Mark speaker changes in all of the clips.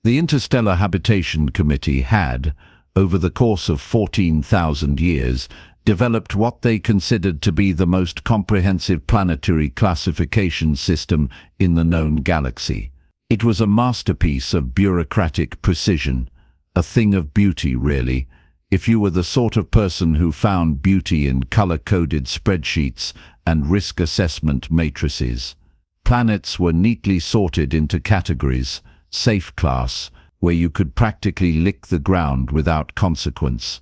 Speaker 1: The Interstellar Habitation Committee had, over the course of 14,000 years, developed what they considered to be the most comprehensive planetary classification system in the known galaxy. It was a masterpiece of bureaucratic precision, a thing of beauty really, if you were the sort of person who found beauty in color-coded spreadsheets and risk assessment matrices. Planets were neatly sorted into categories: safe class, where you could practically lick the ground without consequence;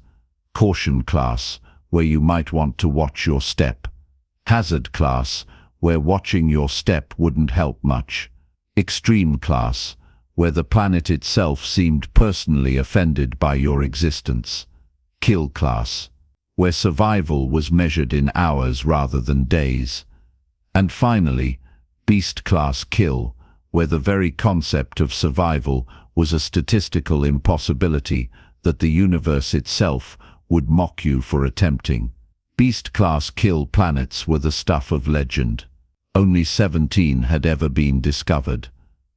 Speaker 1: caution class, where you might want to watch your step; hazard class, where watching your step wouldn't help much; extreme class, where the planet itself seemed personally offended by your existence; kill class, where survival was measured in hours rather than days; and finally, beast class kill, where the very concept of survival was a statistical impossibility that the universe itself would mock you for attempting. Beast class kill planets were the stuff of legend. Only 17 had ever been discovered,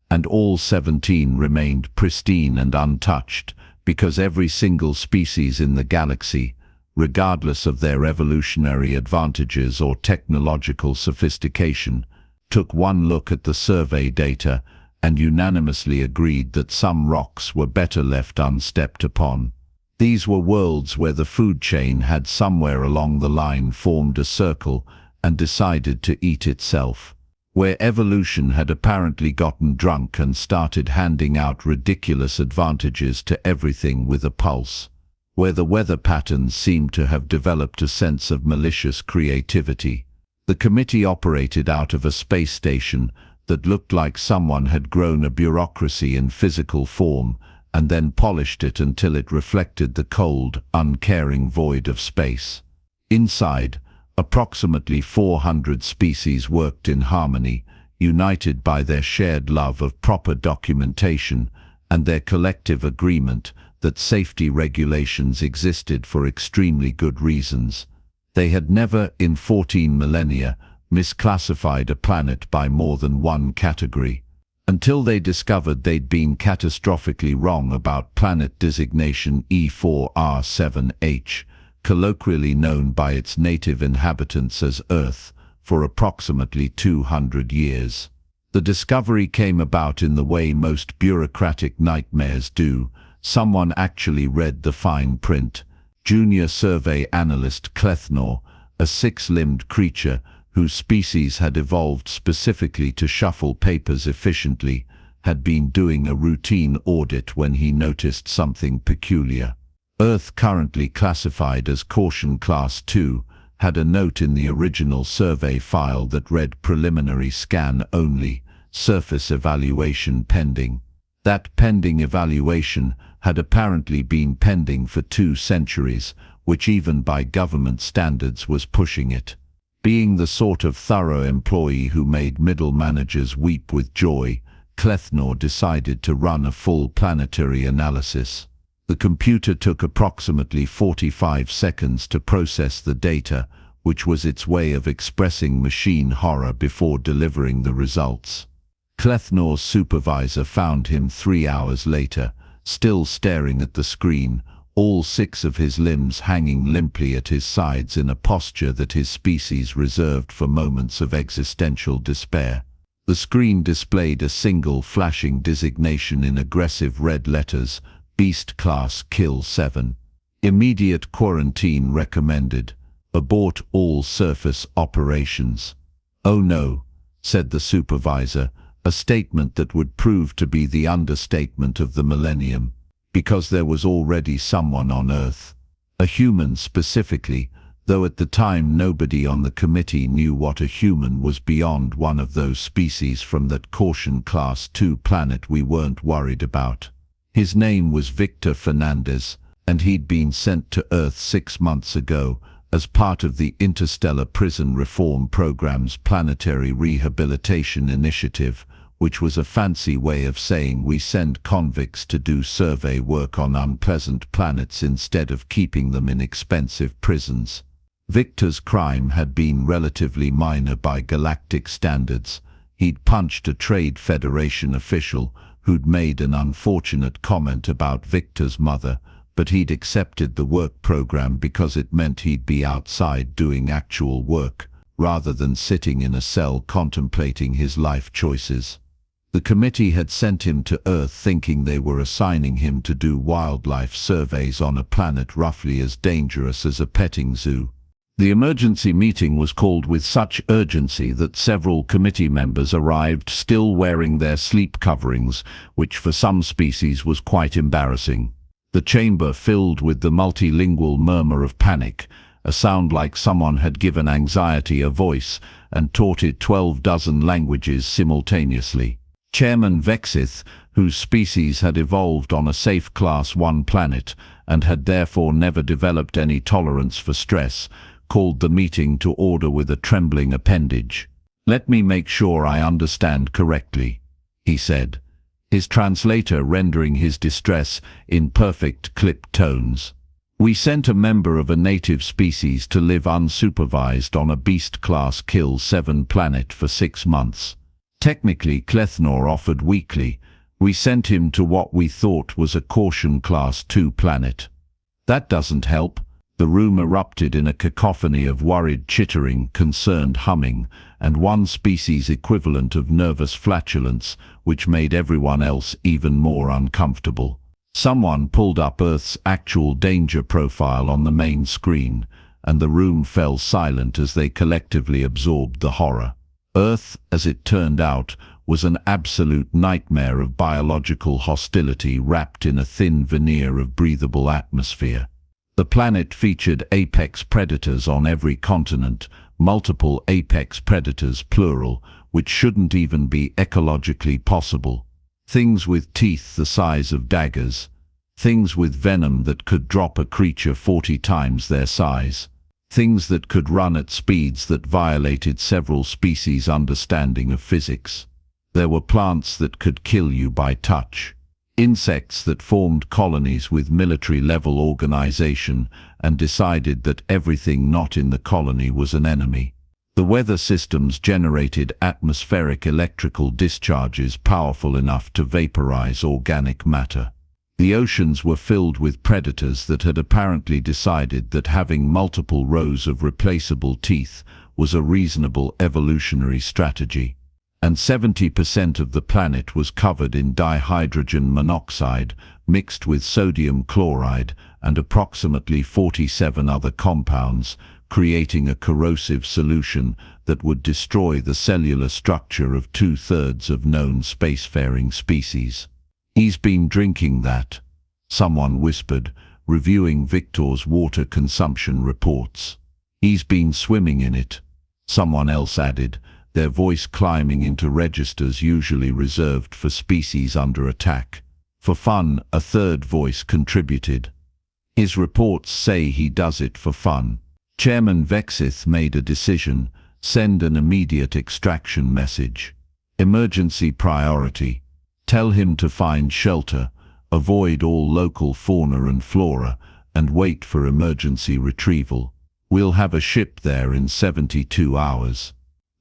Speaker 1: and all 17 remained pristine and untouched because every single species in the galaxy, regardless of their evolutionary advantages or technological sophistication, took one look at the survey data and unanimously agreed that some rocks were better left unstepped upon. These were worlds where the food chain had somewhere along the line formed a circle and decided to eat itself, where evolution had apparently gotten drunk and started handing out ridiculous advantages to everything with a pulse, where the weather patterns seemed to have developed a sense of malicious creativity. The committee operated out of a space station that looked like someone had grown a bureaucracy in physical form and then polished it until it reflected the cold, uncaring void of space. Inside, approximately 400 species worked in harmony, united by their shared love of proper documentation and their collective agreement that safety regulations existed for extremely good reasons. They had never, in 14 millennia, misclassified a planet by more than one category, until they discovered they'd been catastrophically wrong about planet designation E4R7H, colloquially known by its native inhabitants as Earth, for approximately 200 years. The discovery came about in the way most bureaucratic nightmares do. Someone actually read the fine print. Junior survey analyst Clethnor, a six-limbed creature whose species had evolved specifically to shuffle papers efficiently, had been doing a routine audit when he noticed something peculiar. Earth, currently classified as Caution Class 2, had a note in the original survey file that read preliminary scan only, surface evaluation pending. That pending evaluation had apparently been pending for 2 centuries, which even by government standards was pushing it. Being the sort of thorough employee who made middle managers weep with joy, Clethnor decided to run a full planetary analysis. The computer took approximately 45 seconds to process the data, which was its way of expressing machine horror before delivering the results. Clethnor's supervisor found him 3 hours later, still staring at the screen, all 6 of his limbs hanging limply at his sides in a posture that his species reserved for moments of existential despair. The screen displayed a single flashing designation in aggressive red letters: Beast Class Kill 7. Immediate quarantine recommended. Abort all surface operations. "Oh no," said the supervisor, a statement that would prove to be the understatement of the millennium, because there was already someone on Earth. A human specifically, though at the time nobody on the committee knew what a human was beyond one of those species from that Caution Class 2 planet we weren't worried about. His name was Viktor Fernandez, and he'd been sent to Earth 6 months ago as part of the Interstellar Prison Reform Program's Planetary Rehabilitation Initiative, which was a fancy way of saying we send convicts to do survey work on unpleasant planets instead of keeping them in expensive prisons. Victor's crime had been relatively minor by galactic standards. He'd punched a Trade Federation official who'd made an unfortunate comment about Victor's mother, but he'd accepted the work program because it meant he'd be outside doing actual work, rather than sitting in a cell contemplating his life choices. The committee had sent him to Earth thinking they were assigning him to do wildlife surveys on a planet roughly as dangerous as a petting zoo. The emergency meeting was called with such urgency that several committee members arrived still wearing their sleep coverings, which for some species was quite embarrassing. The chamber filled with the multilingual murmur of panic, a sound like someone had given anxiety a voice and taught it 12 dozen languages simultaneously. Chairman Vexith, whose species had evolved on a safe Class 1 planet and had therefore never developed any tolerance for stress, called the meeting to order with a trembling appendage. "Let me make sure I understand correctly," he said, his translator rendering his distress in perfect clipped tones. "We sent a member of a native species to live unsupervised on a beast-class Kill 7 planet for 6 months. Technically, Clethnor offered weekly. We sent him to what we thought was a Caution Class 2 planet. That doesn't help." The room erupted in a cacophony of worried chittering, concerned humming, and one species equivalent of nervous flatulence, which made everyone else even more uncomfortable. Someone pulled up Earth's actual danger profile on the main screen, and the room fell silent as they collectively absorbed the horror. Earth, as it turned out, was an absolute nightmare of biological hostility wrapped in a thin veneer of breathable atmosphere. The planet featured apex predators on every continent, multiple apex predators plural, which shouldn't even be ecologically possible. Things with teeth the size of daggers. Things with venom that could drop a creature 40 times their size. Things that could run at speeds that violated several species' understanding of physics. There were plants that could kill you by touch. Insects that formed colonies with military-level organization and decided that everything not in the colony was an enemy. The weather systems generated atmospheric electrical discharges powerful enough to vaporize organic matter. The oceans were filled with predators that had apparently decided that having multiple rows of replaceable teeth was a reasonable evolutionary strategy. And 70% of the planet was covered in dihydrogen monoxide mixed with sodium chloride and approximately 47 other compounds, creating a corrosive solution that would destroy the cellular structure of 2/3 of known spacefaring species. "He's been drinking that," someone whispered, reviewing Victor's water consumption reports. "He's been swimming in it," someone else added, their voice climbing into registers usually reserved for species under attack. "For fun," a third voice contributed. "His reports say he does it for fun." Chairman Vexith made a decision: send an immediate extraction message. Emergency priority. Tell him to find shelter, avoid all local fauna and flora, and wait for emergency retrieval. We'll have a ship there in 72 hours.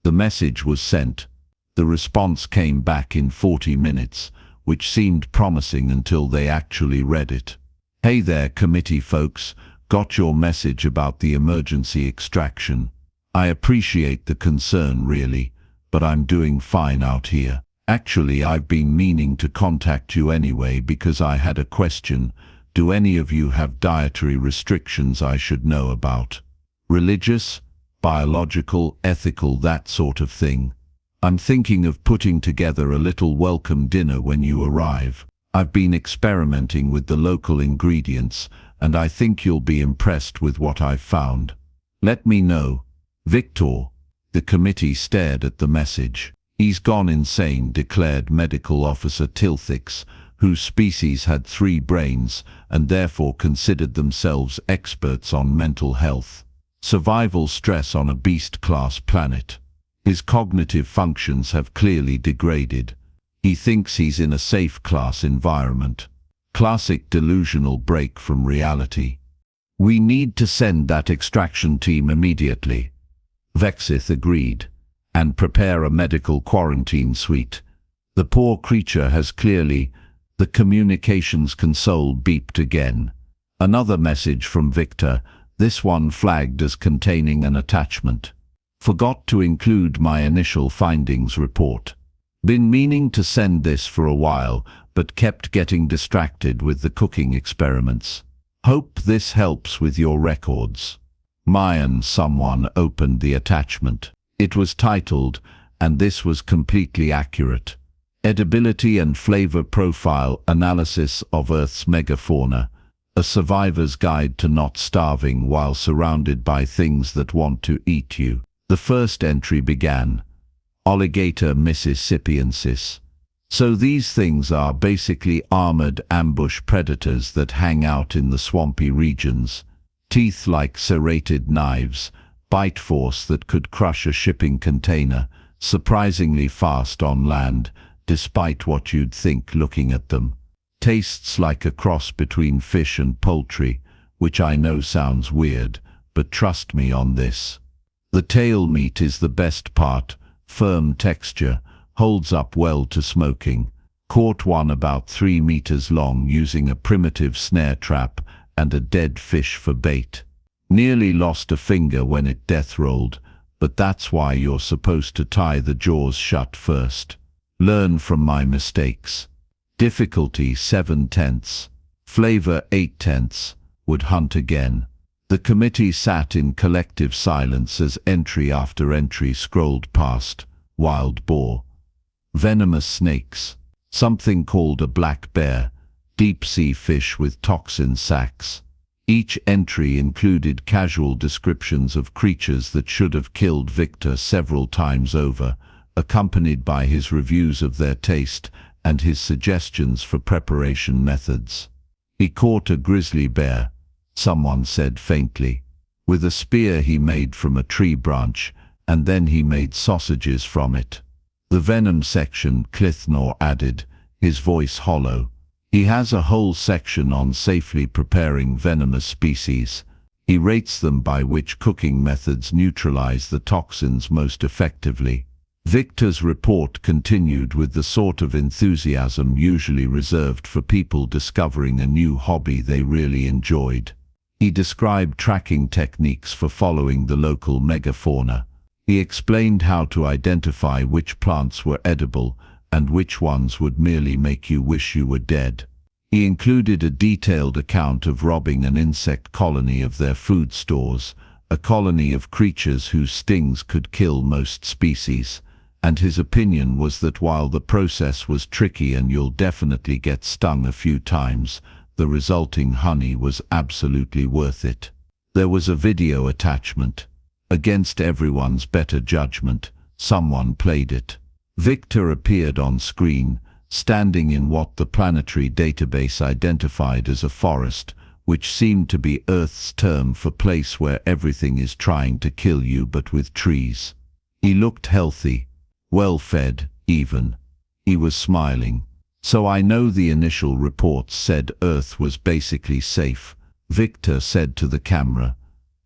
Speaker 1: The message was sent. The response came back in 40 minutes, which seemed promising until they actually read it. "Hey there, committee folks. Got your message about the emergency extraction. I appreciate the concern really, but I'm doing fine out here. Actually, I've been meaning to contact you anyway because I had a question. Do any of you have dietary restrictions I should know about? Religious? Biological, ethical, that sort of thing. I'm thinking of putting together a little welcome dinner when you arrive. I've been experimenting with the local ingredients, and I think you'll be impressed with what I've found. Let me know. Victor." The committee stared at the message. "He's gone insane," declared Medical Officer Tilthix, whose species had 3 brains and therefore considered themselves experts on mental health. Survival stress on a beast-class planet. His cognitive functions have clearly degraded. He thinks he's in a safe-class environment. Classic delusional break from reality. "We need to send that extraction team immediately," Vexith agreed, "and prepare a medical quarantine suite. The poor creature has clearly... The communications console beeped again. Another message from Viktor, this one flagged as containing an attachment. Forgot to include my initial findings report. Been meaning to send this for a while, but kept getting distracted with the cooking experiments. Hope this helps with your records. Mayan. Someone opened the attachment. It was titled, and this was completely accurate. Edibility and Flavor Profile Analysis of Earth's Megafauna. A Survivor's Guide to Not Starving While Surrounded by Things That Want to Eat You. The first entry began, Alligator mississippiensis. So these things are basically armored ambush predators that hang out in the swampy regions. Teeth like serrated knives, bite force that could crush a shipping container, surprisingly fast on land, despite what you'd think looking at them. Tastes like a cross between fish and poultry, which I know sounds weird, but trust me on this. The tail meat is the best part, firm texture, holds up well to smoking. Caught one about 3 meters long using a primitive snare trap and a dead fish for bait. Nearly lost a finger when it death rolled, but that's why you're supposed to tie the jaws shut first. Learn from my mistakes. Difficulty 7/10. Flavor 8/10. Would hunt again. The committee sat in collective silence as entry after entry scrolled past. Wild boar. Venomous snakes. Something called a black bear. Deep-sea fish with toxin sacs. Each entry included casual descriptions of creatures that should have killed Viktor several times over, accompanied by his reviews of their taste and his suggestions for preparation methods. He caught a grizzly bear, someone said faintly. With a spear he made from a tree branch, and then he made sausages from it. The venom section, Clithnor added, his voice hollow. He has a whole section on safely preparing venomous species. He rates them by which cooking methods neutralize the toxins most effectively. Viktor's report continued with the sort of enthusiasm usually reserved for people discovering a new hobby they really enjoyed. He described tracking techniques for following the local megafauna. He explained how to identify which plants were edible and which ones would merely make you wish you were dead. He included a detailed account of robbing an insect colony of their food stores, a colony of creatures whose stings could kill most species. And his opinion was that while the process was tricky and you'll definitely get stung a few times, the resulting honey was absolutely worth it. There was a video attachment. Against everyone's better judgment, someone played it. Viktor appeared on screen, standing in what the planetary database identified as a forest, which seemed to be Earth's term for place where everything is trying to kill you but with trees. He looked healthy. Well-fed, even. He was smiling. So I know the initial reports said Earth was basically safe, Viktor said to the camera.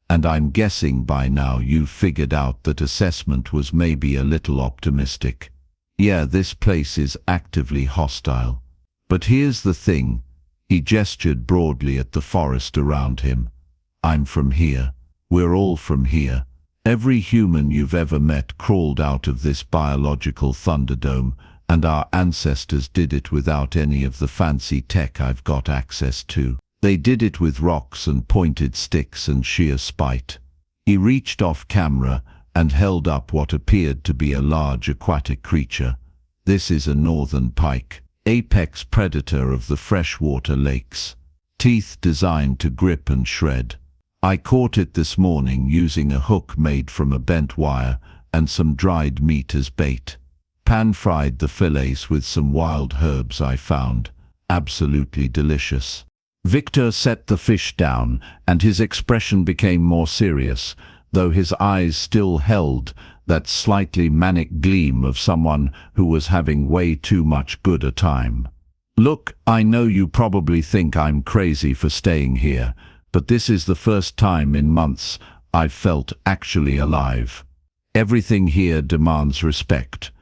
Speaker 1: And I'm guessing by now you've figured out that assessment was maybe a little optimistic. Yeah, this place is actively hostile. But here's the thing. He gestured broadly at the forest around him. I'm from here. We're all from here. Every human you've ever met crawled out of this biological thunderdome, and our ancestors did it without any of the fancy tech I've got access to. They did it with rocks and pointed sticks and sheer spite. He reached off camera and held up what appeared to be a large aquatic creature. This is a northern pike, apex predator of the freshwater lakes. Teeth designed to grip and shred. I caught it this morning using a hook made from a bent wire and some dried meat as bait. Pan-fried the fillets with some wild herbs I found. Absolutely delicious. Viktor set the fish down, and his expression became more serious, though his eyes still held that slightly manic gleam of someone who was having way too much good a time. Look, I know you probably think I'm crazy for staying here, but this is the first time in months I've felt actually alive. Everything here demands respect.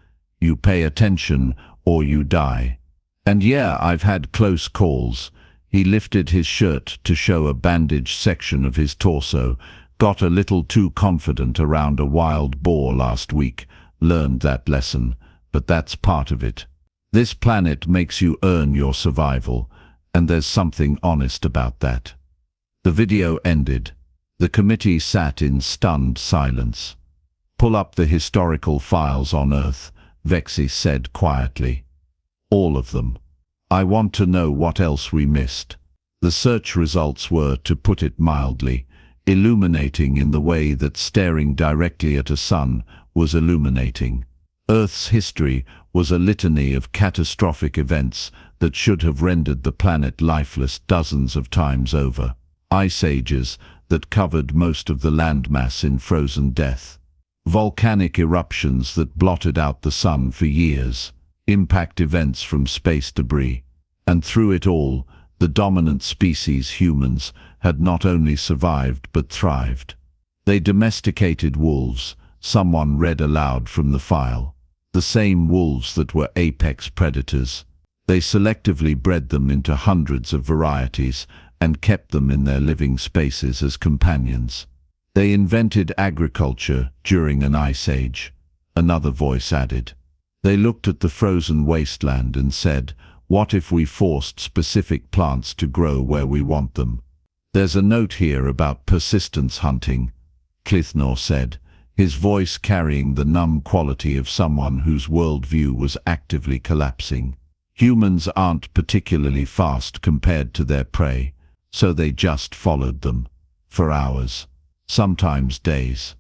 Speaker 1: You pay attention, or you die. And yeah, I've had close calls. He lifted his shirt to show a bandaged section of his torso, got a little too confident around a wild boar last week, learned that lesson, but that's part of it. This planet makes you earn your survival, and there's something honest about that. The video ended. The committee sat in stunned silence. Pull up the historical files on Earth, Vexi said quietly. All of them. I want to know what else we missed. The search results were, to put it mildly, illuminating in the way that staring directly at a sun was illuminating. Earth's history was a litany of catastrophic events that should have rendered the planet lifeless dozens of times over. Ice ages that covered most of the landmass in frozen death. Volcanic eruptions that blotted out the sun for years. Impact events from space debris. And through it all, the dominant species, humans, had not only survived but thrived. They domesticated wolves, someone read aloud from the file. The same wolves that were apex predators. They selectively bred them into hundreds of varieties and kept them in their living spaces as companions. They invented agriculture during an ice age, another voice added. They looked at the frozen wasteland and said, what if we forced specific plants to grow where we want them? There's a note here about persistence hunting, Clithnor said, his voice carrying the numb quality of someone whose worldview was actively collapsing. Humans aren't particularly fast compared to their prey, so they just followed them, for hours, sometimes days,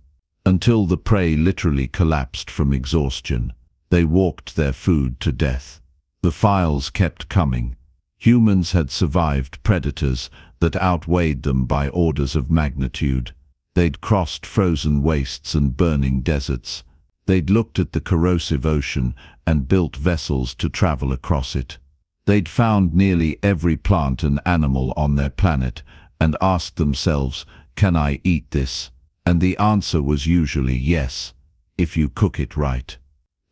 Speaker 1: until the prey literally collapsed from exhaustion. They walked their food to death. The files kept coming. Humans had survived predators that outweighed them by orders of magnitude. They'd crossed frozen wastes and burning deserts. They'd looked at the corrosive ocean and built vessels to travel across it. They'd found nearly every plant and animal on their planet and asked themselves, can I eat this? And the answer was usually yes, if you cook it right.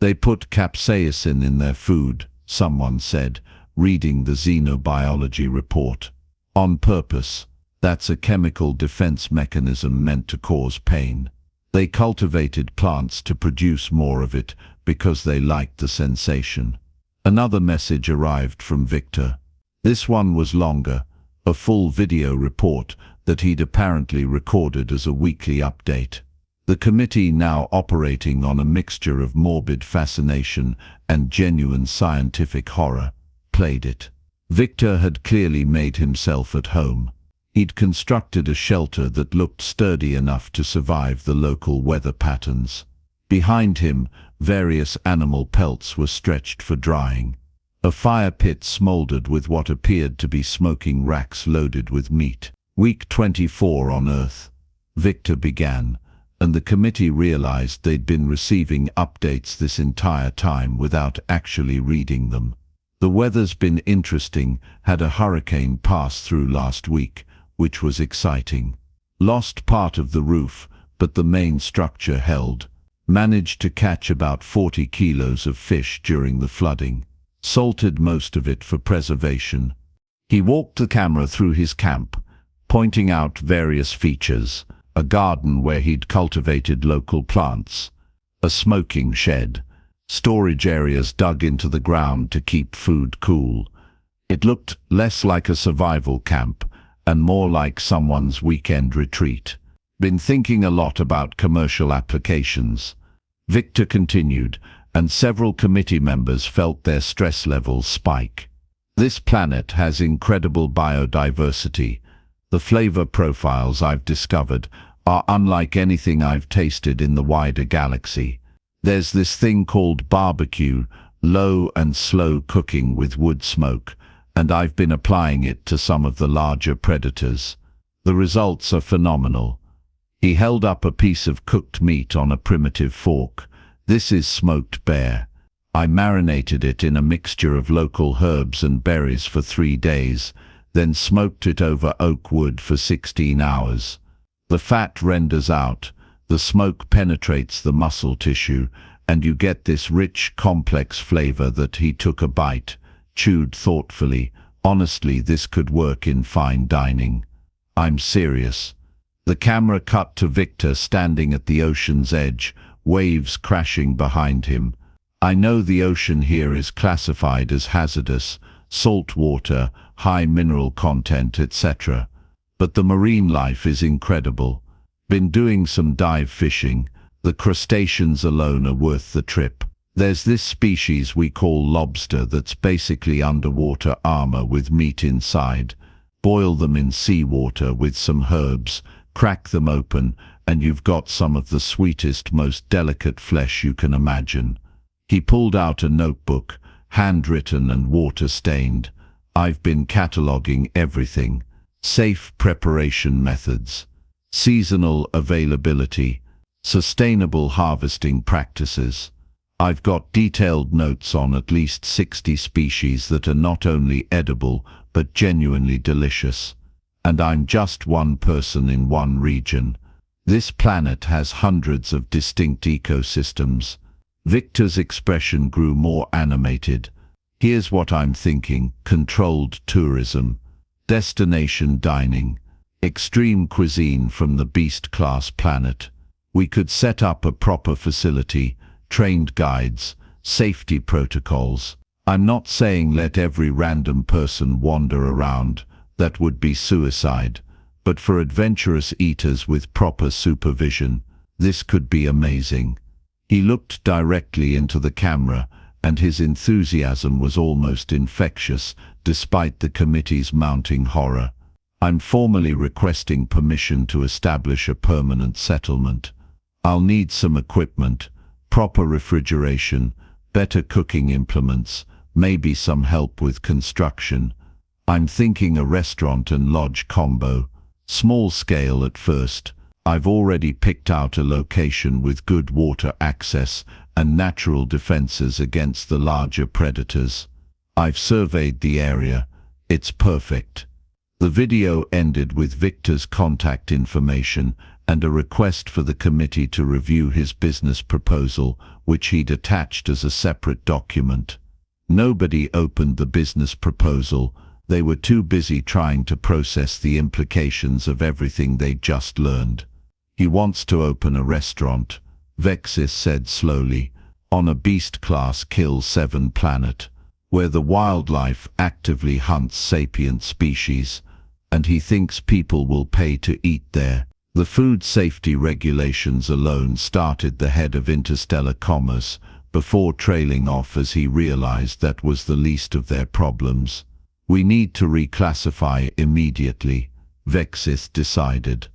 Speaker 1: They put capsaicin in their food, someone said, reading the xenobiology report. On purpose. That's a chemical defense mechanism meant to cause pain. They cultivated plants to produce more of it because they liked the sensation. Another message arrived from Viktor. This one was longer, a full video report that he'd apparently recorded as a weekly update. The committee, now operating on a mixture of morbid fascination and genuine scientific horror, played it. Viktor had clearly made himself at home. He'd constructed a shelter that looked sturdy enough to survive the local weather patterns. Behind him, various animal pelts were stretched for drying. A fire pit smoldered with what appeared to be smoking racks loaded with meat. Week 24 on Earth, Viktor began, and the committee realized they'd been receiving updates this entire time without actually reading them. The weather's been interesting, had a hurricane pass through last week, which was exciting. Lost part of the roof, but the main structure held. Managed to catch about 40 kilos of fish during the flooding. Salted most of it for preservation. He walked the camera through his camp, pointing out various features. A garden where he'd cultivated local plants. A smoking shed. Storage areas dug into the ground to keep food cool. It looked less like a survival camp and more like someone's weekend retreat. Been thinking a lot about commercial applications. Viktor continued, and several committee members felt their stress levels spike. This planet has incredible biodiversity. The flavor profiles I've discovered are unlike anything I've tasted in the wider galaxy. There's this thing called barbecue, low and slow cooking with wood smoke, and I've been applying it to some of the larger predators. The results are phenomenal. He held up a piece of cooked meat on a primitive fork. This is smoked bear. I marinated it in a mixture of local herbs and berries for 3 days, then smoked it over oak wood for 16 hours. The fat renders out, the smoke penetrates the muscle tissue, and you get this rich, complex flavor that he took a bite, chewed thoughtfully. Honestly, this could work in fine dining. I'm serious. The camera cut to Viktor standing at the ocean's edge, waves crashing behind him. I know the ocean here is classified as hazardous, salt water, high mineral content, etc. But the marine life is incredible. Been doing some dive fishing. The crustaceans alone are worth the trip. There's this species we call lobster that's basically underwater armor with meat inside. Boil them in seawater with some herbs, crack them open, and you've got some of the sweetest, most delicate flesh you can imagine. He pulled out a notebook, handwritten and water-stained. I've been cataloging everything. Safe preparation methods, seasonal availability, sustainable harvesting practices. I've got detailed notes on at least 60 species that are not only edible, but genuinely delicious. And I'm just one person in one region. This planet has hundreds of distinct ecosystems. Viktor's expression grew more animated. Here's what I'm thinking: controlled tourism, destination dining, extreme cuisine from the beast-class planet. We could set up a proper facility, trained guides, safety protocols. I'm not saying let every random person wander around. That would be suicide. But for adventurous eaters with proper supervision, this could be amazing. He looked directly into the camera, and his enthusiasm was almost infectious, despite the committee's mounting horror. I'm formally requesting permission to establish a permanent settlement. I'll need some equipment, proper refrigeration, better cooking implements, maybe some help with construction. I'm thinking a restaurant and lodge combo, small scale at first. I've already picked out a location with good water access and natural defenses against the larger predators. I've surveyed the area. It's perfect. The video ended with Viktor's contact information and a request for the committee to review his business proposal, which he'd attached as a separate document. Nobody opened the business proposal. They were too busy trying to process the implications of everything they'd just learned. He wants to open a restaurant, Vexis said slowly, on a beast-class Kill-7 planet, where the wildlife actively hunts sapient species, and he thinks people will pay to eat there. The food safety regulations alone started the head of Interstellar commerce, before trailing off as he realized that was the least of their problems. We need to reclassify immediately, Vexis decided.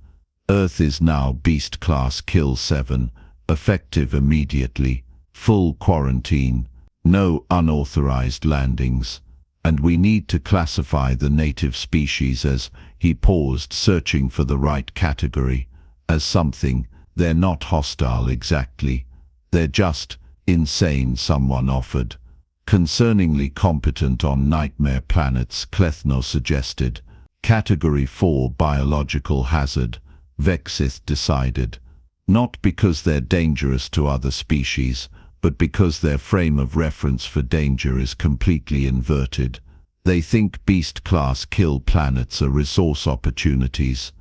Speaker 1: Earth is now beast-class Kill-7, effective immediately, full quarantine, no unauthorized landings, and we need to classify the native species as, he paused, searching for the right category, as something. They're not hostile exactly. They're just insane, someone offered. Concerningly competent on nightmare planets, Klethno suggested. Category 4 biological hazard, Vexith decided. Not because they're dangerous to other species, but because their frame of reference for danger is completely inverted. They think beast-class kill planets are resource opportunities.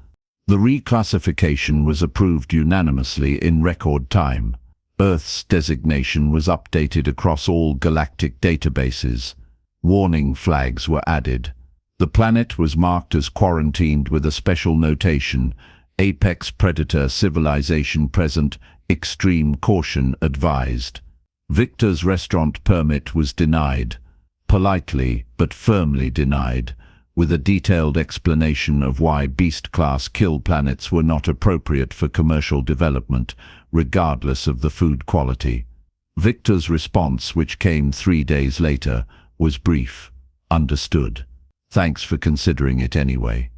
Speaker 1: The reclassification was approved unanimously in record time. Earth's designation was updated across all galactic databases. Warning flags were added. The planet was marked as quarantined with a special notation: apex predator civilization present, extreme caution advised. Viktor's restaurant permit was denied, politely but firmly denied, with a detailed explanation of why beast-class kill planets were not appropriate for commercial development, regardless of the food quality. Viktor's response, which came 3 days later, was brief. Understood. Thanks for considering it anyway.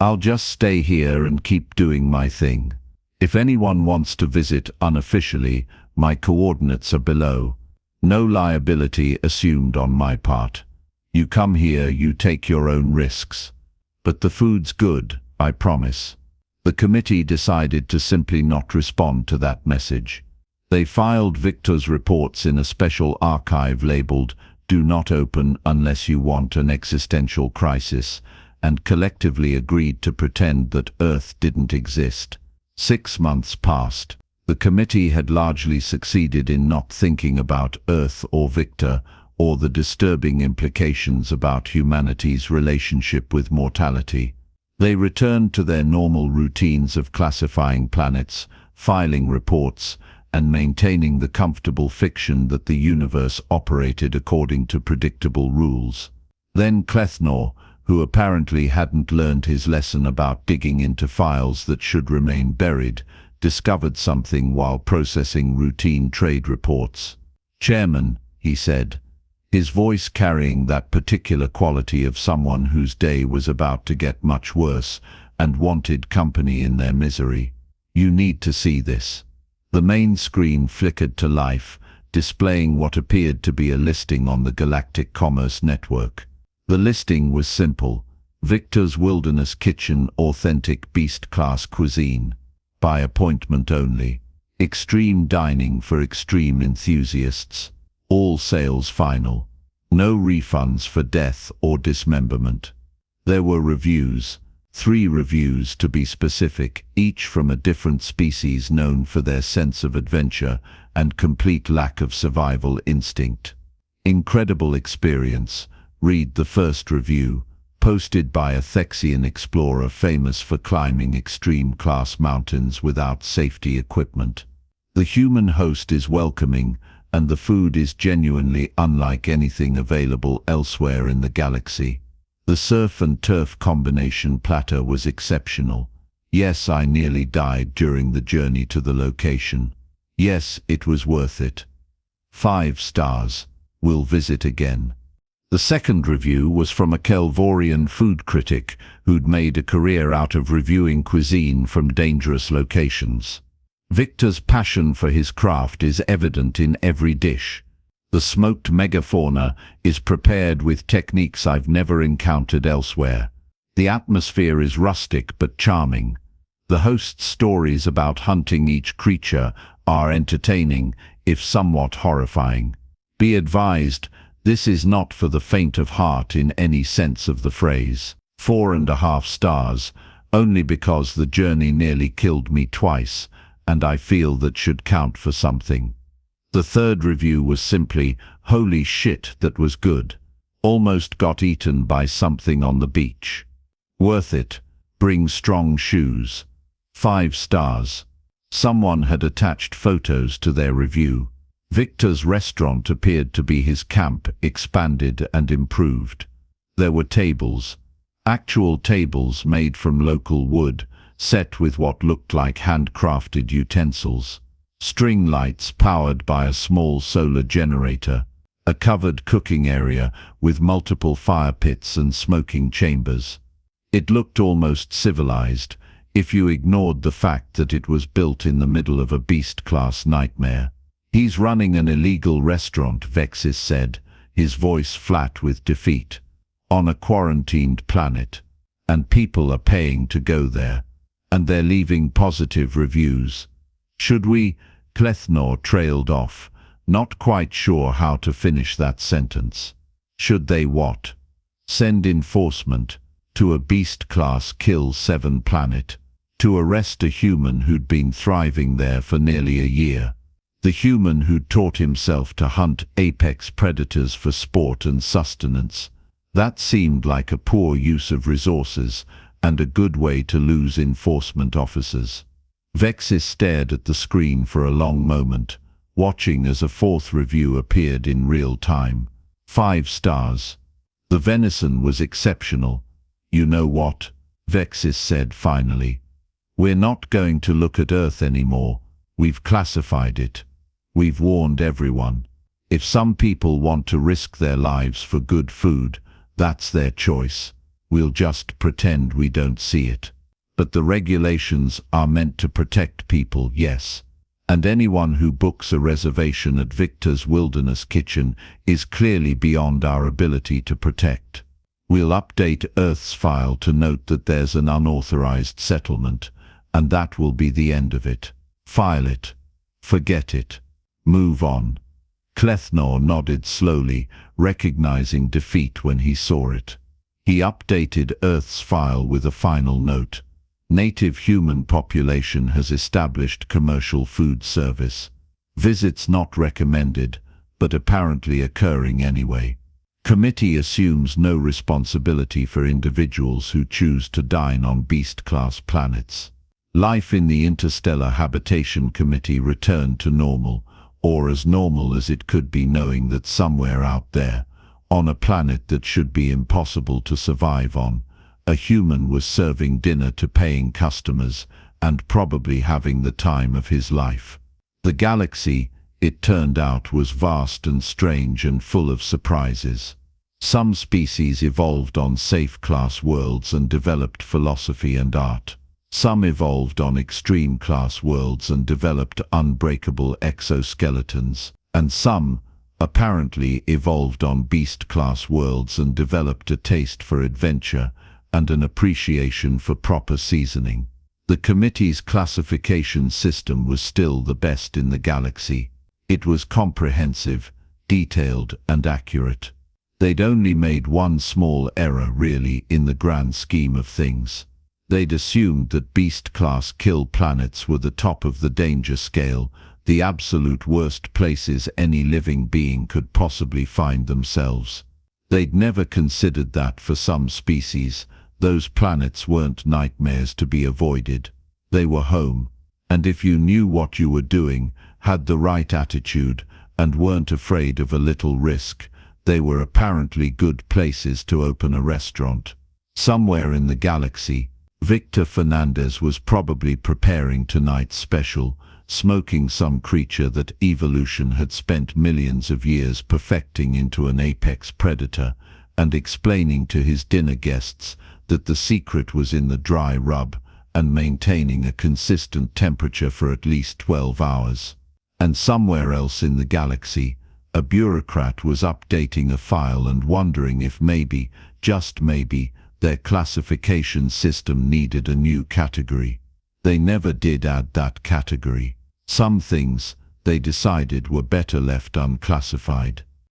Speaker 1: I'll just stay here and keep doing my thing. If anyone wants to visit unofficially, my coordinates are below. No liability assumed on my part. You come here, you take your own risks. But the food's good, I promise. The committee decided to simply not respond to that message. They filed Viktor's reports in a special archive labeled "Do not open unless you want an existential crisis," and collectively agreed to pretend that Earth didn't exist. 6 months passed. The committee had largely succeeded in not thinking about Earth or Viktor, or the disturbing implications about humanity's relationship with mortality. They returned to their normal routines of classifying planets, filing reports, and maintaining the comfortable fiction that the universe operated according to predictable rules. Then Clethnor, who apparently hadn't learned his lesson about digging into files that should remain buried, discovered something while processing routine trade reports. "Chairman," he said, his voice carrying that particular quality of someone whose day was about to get much worse and wanted company in their misery, "you need to see this." The main screen flickered to life, displaying what appeared to be a listing on the Galactic Commerce Network. The listing was simple: Viktor's Wilderness Kitchen, authentic beast-class cuisine. By appointment only. Extreme dining for extreme enthusiasts. All sales final. No refunds for death or dismemberment. There were reviews. 3 reviews to be specific, each from a different species known for their sense of adventure and complete lack of survival instinct. "Incredible experience," read the first review, posted by a Thexian explorer famous for climbing extreme-class mountains without safety equipment. "The human host is welcoming, and the food is genuinely unlike anything available elsewhere in the galaxy. The surf and turf combination platter was exceptional. Yes, I nearly died during the journey to the location. Yes, it was worth it. 5 stars. Will visit again." The second review was from a Kelvorian food critic who'd made a career out of reviewing cuisine from dangerous locations. "Viktor's passion for his craft is evident in every dish. The smoked megafauna is prepared with techniques I've never encountered elsewhere. The atmosphere is rustic but charming. The host's stories about hunting each creature are entertaining, if somewhat horrifying. Be advised, this is not for the faint of heart in any sense of the phrase. 4.5 stars, only because the journey nearly killed me twice, and I feel that should count for something." The third review was simply, "Holy shit, that was good. Almost got eaten by something on the beach. Worth it. Bring strong shoes." 5 stars. Someone had attached photos to their review. Viktor's restaurant appeared to be his camp, expanded and improved. There were tables. Actual tables made from local wood, set with what looked like handcrafted utensils. String lights powered by a small solar generator. A covered cooking area with multiple fire pits and smoking chambers. It looked almost civilized, if you ignored the fact that it was built in the middle of a beast-class nightmare. "He's running an illegal restaurant," Vexis said, his voice flat with defeat. "On a quarantined planet. And people are paying to go there. And they're leaving positive reviews. Should we?" Clethnor trailed off, not quite sure how to finish that sentence. "Should they what?" "Send enforcement to a beast-class Kill 7 planet, to arrest a human who'd been thriving there for nearly a year. The human who'd taught himself to hunt apex predators for sport and sustenance. That seemed like a poor use of resources and a good way to lose enforcement officers." Vexis stared at the screen for a long moment, watching as a 4th review appeared in real time. 5 stars. "The venison was exceptional. You know what?" Vexis said finally. "We're not going to look at Earth anymore. We've classified it. We've warned everyone. If some people want to risk their lives for good food, that's their choice. We'll just pretend we don't see it. But the regulations are meant to protect people, yes. And anyone who books a reservation at Viktor's Wilderness Kitchen is clearly beyond our ability to protect. We'll update Earth's file to note that there's an unauthorized settlement, and that will be the end of it. File it. Forget it." Move on. Clethnor nodded slowly, recognizing defeat when he saw it. He updated Earth's file with a final note. Native human population has established commercial food service. Visits not recommended, but apparently occurring anyway. Committee assumes no responsibility for individuals who choose to dine on beast-class planets. Life in the Interstellar Habitation Committee returned to normal, or as normal as it could be, knowing that somewhere out there, on a planet that should be impossible to survive on, a human was serving dinner to paying customers and probably having the time of his life. The galaxy, it turned out, was vast and strange and full of surprises. Some species evolved on safe-class worlds and developed philosophy and art. Some evolved on extreme-class worlds and developed unbreakable exoskeletons. And some, apparently, evolved on beast-class worlds and developed a taste for adventure and an appreciation for proper seasoning. The committee's classification system was still the best in the galaxy. It was comprehensive, detailed, and accurate. They'd only made one small error, really, in the grand scheme of things. They'd assumed that beast-class kill planets were the top of the danger scale, the absolute worst places any living being could possibly find themselves. They'd never considered that for some species, those planets weren't nightmares to be avoided. They were home. And if you knew what you were doing, had the right attitude, and weren't afraid of a little risk, they were apparently good places to open a restaurant. Somewhere in the galaxy, Viktor Fernandez was probably preparing tonight's special, smoking some creature that evolution had spent millions of years perfecting into an apex predator, and explaining to his dinner guests that the secret was in the dry rub and maintaining a consistent temperature for at least 12 hours. And somewhere else in the galaxy, a bureaucrat was updating a file and wondering if maybe, just maybe, their classification system needed a new category. They never did add that category. Some things, they decided, were better left unclassified.